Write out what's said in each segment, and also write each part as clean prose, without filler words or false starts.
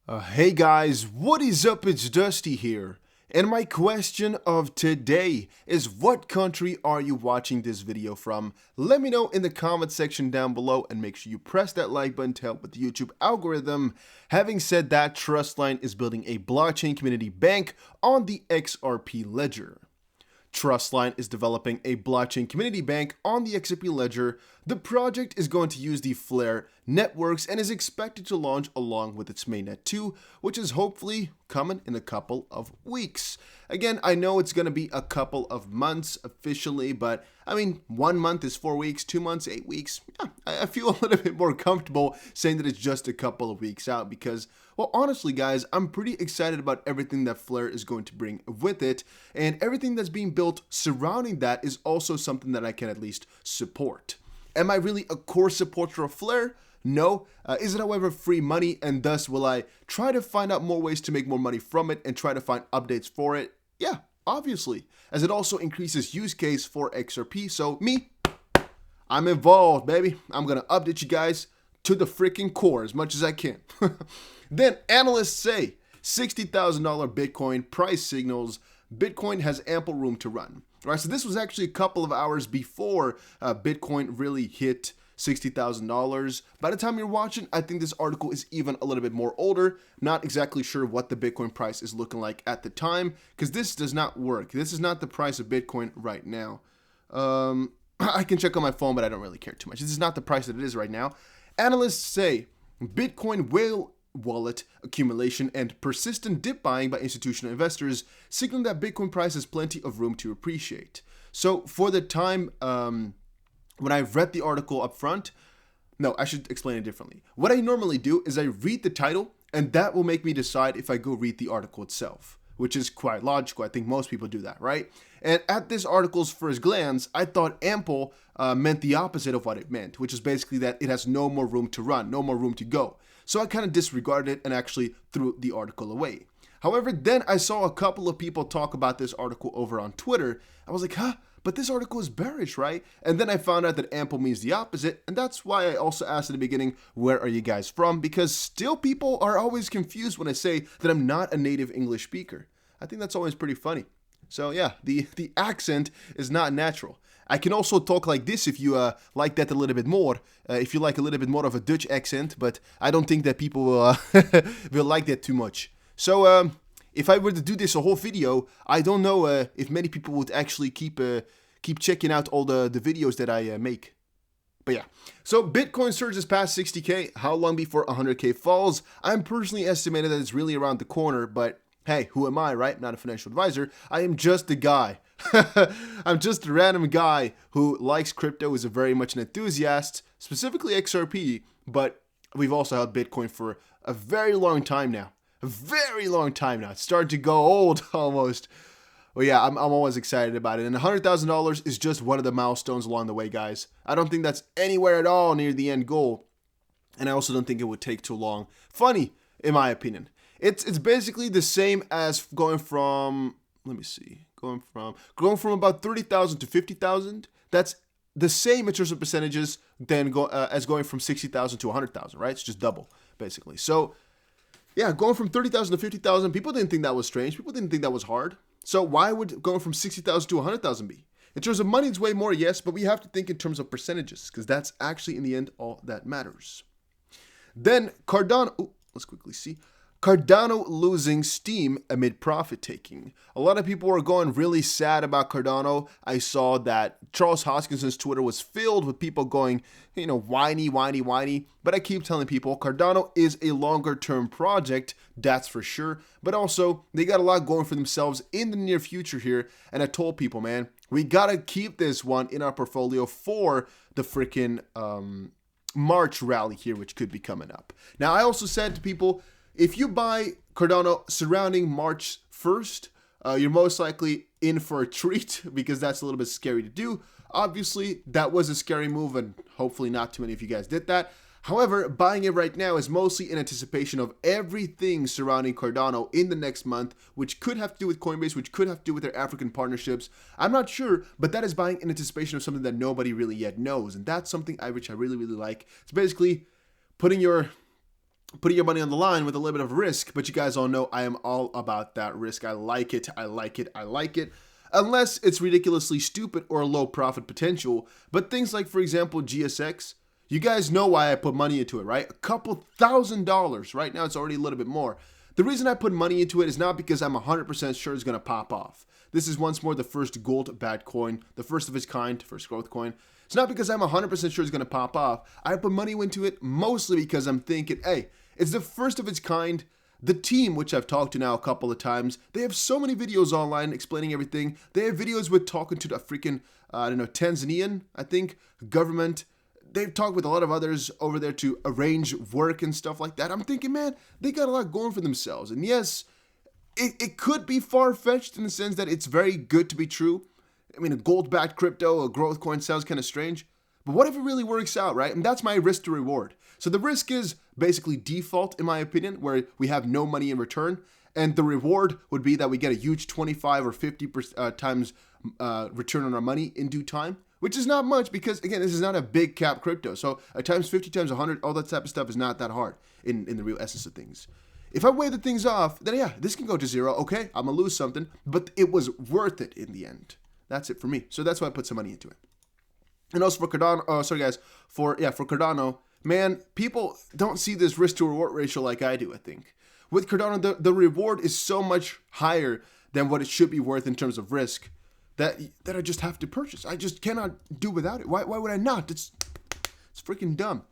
Hey guys, what is up? It's Dusty here. And my question of today is, what country are you watching this video from? Let me know in the comment section down below, and make sure you press that like button to help with the YouTube algorithm. Having said that, Trustline is building a blockchain community bank on the XRP ledger. Trustline is developing a blockchain community bank on the XRP ledger. The project is going to use the Flare networks and is expected to launch along with its mainnet 2, which is hopefully coming in a couple of weeks. Again, I know it's going to be a couple of months officially, but I mean, 1 month is 4 weeks, 2 months, 8 weeks. Yeah, I feel a little bit more comfortable saying that it's just a couple of weeks out because, well, honestly, guys, I'm pretty excited about everything that Flare is going to bring with it, and everything that's being built surrounding that is also something that I can at least support. Am I really a core supporter of Flare? No. Is it, however, free money, and thus will I try to find out more ways to make more money from it and try to find updates for it? Yeah, obviously, as it also increases use case for XRP, so I'm involved, baby. I'm gonna update you guys to the freaking core as much as I can. Then analysts say $60,000 Bitcoin price signals Bitcoin has ample room to run. All right, so this was actually a couple of hours before Bitcoin really hit $60,000. By the time you're watching, I think this article is even a little bit more older. Not exactly sure what the Bitcoin price is looking like at the time, because this does not work. This is not the price of Bitcoin right now. I can check on my phone, but I don't really care too much. This is not the price that it is right now. Analysts say Bitcoin whale wallet accumulation and persistent dip buying by institutional investors signal that Bitcoin price has plenty of room to appreciate. So for the time when I read the article up front, no, I should explain it differently. What I normally do is I read the title, and that will make me decide if I go read the article itself, which is quite logical. I think most people do that, right? And at this article's first glance, I thought ample meant the opposite of what it meant, which is basically that it has no more room to run, no more room to go. So I kind of disregarded it and actually threw the article away. However, then I saw a couple of people talk about this article over on Twitter. I was like, huh? But this article is bearish, right? And then I found out that ample means the opposite, and that's why I also asked at the beginning, where are you guys from? Because still people are always confused when I say that I'm not a native English speaker. I think that's always pretty funny. So yeah, the accent is not natural. I can also talk like this if you like that a little bit more, if you like a little bit more of a Dutch accent, but I don't think that people will, will like that too much. So if I were to do this a whole video, I don't know if many people would actually keep checking out all the videos that I make. But yeah, so Bitcoin surges past 60K. How long before 100K falls? I'm personally estimated that it's really around the corner, but hey, who am I, right? I'm not a financial advisor. I am just a guy. I'm just a random guy who likes crypto, is a very much an enthusiast, specifically XRP, but we've also held Bitcoin for a very long time now. A very long time now. It's starting to go old almost. Well, yeah, I'm always excited about it. And $100,000 is just one of the milestones along the way, guys. I don't think that's anywhere at all near the end goal. And I also don't think it would take too long. Funny, in my opinion. It's basically the same as going from, let me see, going from about 30,000 to 50,000. That's the same in terms of percentages than as going from 60,000 to 100,000, right? It's just double, basically. So yeah, going from 30,000 to 50,000, people didn't think that was strange. People didn't think that was hard. So why would going from 60,000 to 100,000 be? In terms of money, it's way more, yes, but we have to think in terms of percentages, because that's actually, in the end, all that matters. Then Cardano, let's quickly see. Cardano losing steam amid profit taking. A lot of people were going really sad about Cardano. I saw that Charles Hoskinson's Twitter was filled with people going, whiny. But I keep telling people Cardano is a longer term project, that's for sure. But also, they got a lot going for themselves in the near future here. And I told people, man, we got to keep this one in our portfolio for the freaking March rally here, which could be coming up. Now, I also said to people, if you buy Cardano surrounding March 1st, you're most likely in for a treat because that's a little bit scary to do. Obviously, that was a scary move, and hopefully not too many of you guys did that. However, buying it right now is mostly in anticipation of everything surrounding Cardano in the next month, which could have to do with Coinbase, which could have to do with their African partnerships. I'm not sure, but that is buying in anticipation of something that nobody really yet knows, and that's something which I really, really like. It's basically putting your putting your money on the line with a little bit of risk, but you guys all know I am all about that risk. I like it. I like it. I like it. Unless it's ridiculously stupid or low profit potential. But things like, for example, GSX, you guys know why I put money into it, right? A couple $1,000s. Right now it's already a little bit more. The reason I put money into it is not because I'm 100% sure it's going to pop off. This is once more the first gold-backed coin, the first of its kind, first growth coin. It's not because I'm 100% sure it's going to pop off. I put money into it mostly because I'm thinking, hey, it's the first of its kind. The team, which I've talked to now a couple of times, they have so many videos online explaining everything. They have videos with talking to the freaking, Tanzanian, I think, government. They've talked with a lot of others over there to arrange work and stuff like that. I'm thinking, man, they got a lot going for themselves. And yes, it could be far-fetched in the sense that it's very good to be true. I mean, a gold-backed crypto, a growth coin sounds kind of strange. But what if it really works out, right? And that's my risk to reward. So the risk is basically default, in my opinion, where we have no money in return. And the reward would be that we get a huge 25 or 50 times return on our money in due time, which is not much because, again, this is not a big cap crypto. So times 50, times 100, all that type of stuff is not that hard in the real essence of things. If I weigh the things off, then yeah, this can go to zero. Okay, I'm going to lose something, but it was worth it in the end. That's it for me. So that's why I put some money into it. And also for Cardano, for Cardano, man, people don't see this risk to reward ratio like I do, I think. With Cardano, the reward is so much higher than what it should be worth in terms of risk that I just have to purchase. I just cannot do without it. Why would I not? It's freaking dumb,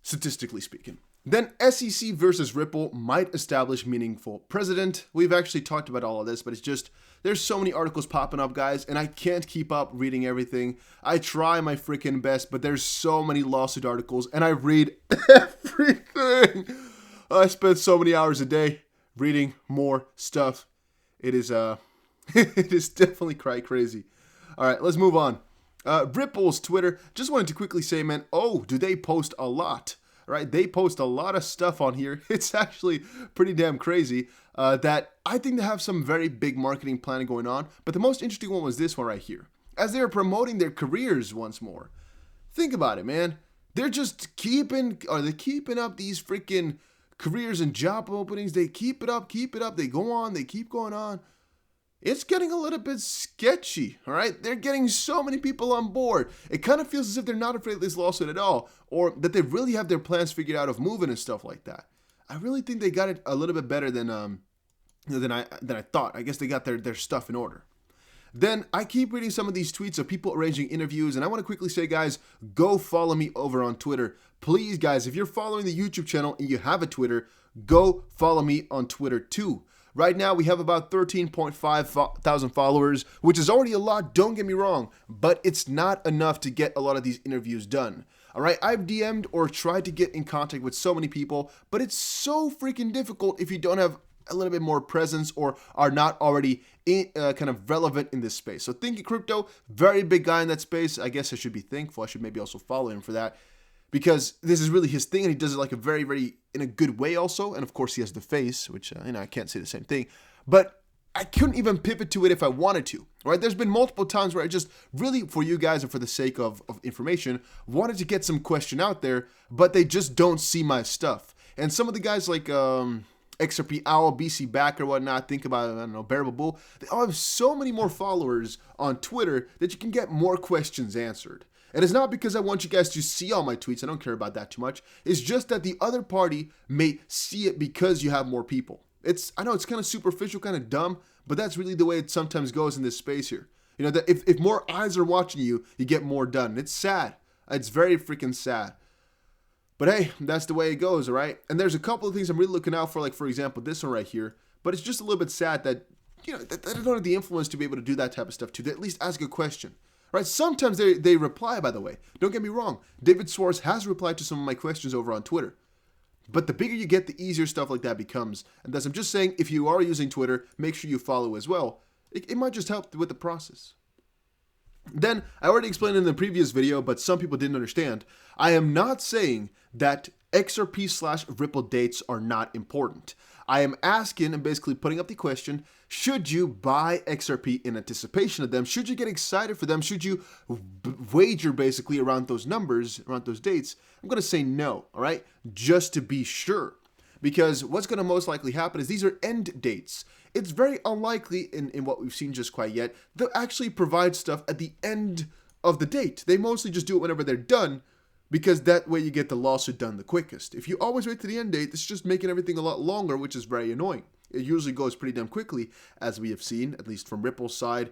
statistically speaking. Then SEC versus Ripple might establish meaningful precedent. We've actually talked about all of this, but it's just, there's so many articles popping up, guys, and I can't keep up reading everything. I try my freaking best, but there's so many lawsuit articles, and I read everything. I spend so many hours a day reading more stuff. It is, it is definitely quite crazy. All right, let's move on. Ripple's Twitter. Just wanted to quickly say, man, do they post a lot? Right, they post a lot of stuff on here. It's actually pretty damn crazy that I think they have some very big marketing planning going on. But the most interesting one was this one right here. As they are promoting their careers once more. Think about it, man. They're just keeping up these freaking careers and job openings. They keep it up. They go on. They keep going on. It's getting a little bit sketchy, all right? They're getting so many people on board. It kind of feels as if they're not afraid of this lawsuit at all, or that they really have their plans figured out of moving and stuff like that. I really think they got it a little bit better than I thought. I guess they got their stuff in order. Then I keep reading some of these tweets of people arranging interviews, and I want to quickly say, guys, go follow me over on Twitter. Please, guys, if you're following the YouTube channel and you have a Twitter, go follow me on Twitter too. Right now, we have about 13.5 thousand followers, which is already a lot, don't get me wrong, but it's not enough to get a lot of these interviews done. All right, I've DM'd or tried to get in contact with so many people, but it's so freaking difficult if you don't have a little bit more presence or are not already kind of relevant in this space. So Thinking Crypto, very big guy in that space. I guess I should be thankful. I should maybe also follow him for that, because this is really his thing, and he does it like a very, very, in a good way also. And of course he has the face, which, I can't say the same thing, but I couldn't even pivot to it if I wanted to, right? There's been multiple times where I just really, for you guys and for the sake of information, wanted to get some question out there, but they just don't see my stuff. And some of the guys like XRP Owl, BC Back or whatnot, think about, I don't know, Bearable Bull, they all have so many more followers on Twitter that you can get more questions answered. And it's not because I want you guys to see all my tweets. I don't care about that too much. It's just that the other party may see it because you have more people. I know it's kind of superficial, kind of dumb, but that's really the way it sometimes goes in this space here. You know, that if more eyes are watching you, you get more done. It's sad. It's very freaking sad. But hey, that's the way it goes, all right? And there's a couple of things I'm really looking out for, like, for example, this one right here. But it's just a little bit sad that, that I don't have the influence to be able to do that type of stuff, to at least ask a question. Right? Sometimes they reply, by the way. Don't get me wrong. David Swartz has replied to some of my questions over on Twitter. But the bigger you get, the easier stuff like that becomes. And thus, I'm just saying, if you are using Twitter, make sure you follow as well. It might just help with the process. Then, I already explained in the previous video, but some people didn't understand. I am not saying that XRP slash Ripple dates are not important. I am asking and basically putting up the question, should you buy XRP in anticipation of them? Should you get excited for them? Should you wager basically around those numbers, around those dates? I'm going to say no, all right? Just to be sure. Because what's going to most likely happen is these are end dates. It's very unlikely in what we've seen just quite yet, they'll actually provide stuff at the end of the date. They mostly just do it whenever they're done, because that way you get the lawsuit done the quickest. If you always wait to the end date, it's just making everything a lot longer, which is very annoying. It usually goes pretty damn quickly, as we have seen, at least from Ripple's side.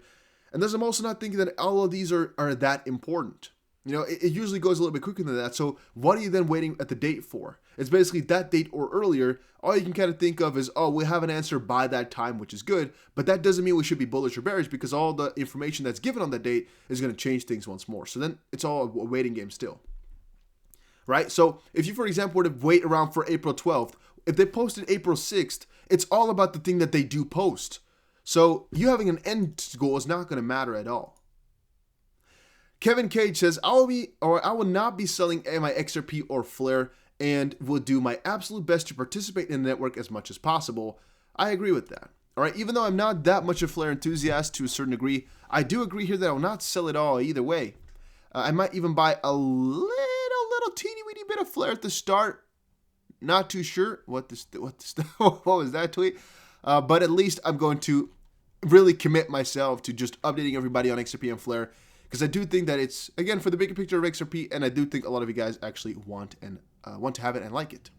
And thus I'm also not thinking that all of these are that important. You know, it usually goes a little bit quicker than that. So what are you then waiting at the date for? It's basically that date or earlier. All you can kind of think of is, oh, we'll have an answer by that time, which is good. But that doesn't mean we should be bullish or bearish, because all the information that's given on that date is going to change things once more. So then it's all a waiting game still. Right? So if you, for example, were to wait around for April 12th, if they posted April 6th, it's all about the thing that they do post. So you having an end goal is not going to matter at all. Kevin Cage says, I will not be selling my XRP or Flare and will do my absolute best to participate in the network as much as possible. I agree with that. All right, even though I'm not that much a Flare enthusiast to a certain degree, I do agree here that I will not sell it all either way. I might even buy a little teeny weeny bit of Flare at the start. Not too sure what was that tweet, but at least I'm going to really commit myself to just updating everybody on XRP and Flare, because I do think that it's, again, for the bigger picture of XRP, and I do think a lot of you guys actually want to have it and like it.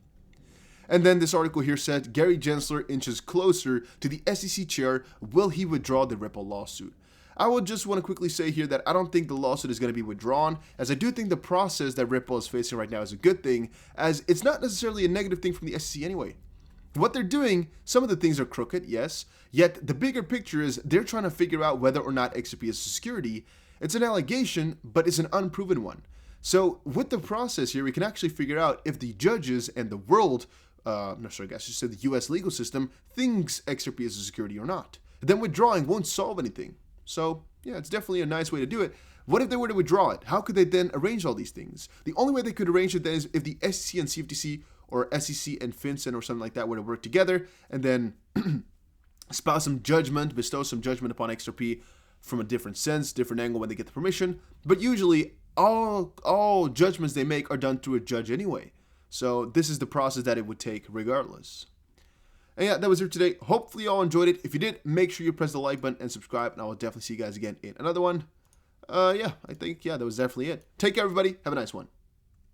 And then this article here said, Gary Gensler inches closer to the SEC chair. Will he withdraw the Ripple lawsuit? I will just want to quickly say here that I don't think the lawsuit is going to be withdrawn, as I do think the process that Ripple is facing right now is a good thing, as it's not necessarily a negative thing from the SEC anyway. What they're doing, some of the things are crooked, yes, yet the bigger picture is they're trying to figure out whether or not XRP is a security. It's an allegation, but it's an unproven one. So with the process here, we can actually figure out if the judges and the world, no, sorry guys, I just said the US legal system thinks XRP is a security or not. Then withdrawing won't solve anything. So yeah, it's definitely a nice way to do it. What if they were to withdraw it? How could they then arrange all these things? The only way they could arrange it then is if the SEC and CFTC or SEC and FinCEN or something like that were to work together and then bestow some judgment upon XRP from a different sense, different angle when they get the permission. But usually all judgments they make are done through a judge anyway. So this is the process that it would take regardless. And yeah, that was it today. Hopefully you all enjoyed it. If you did, make sure you press the like button and subscribe, and I will definitely see you guys again in another one. Yeah, I think, that was definitely it. Take care, everybody. Have a nice one.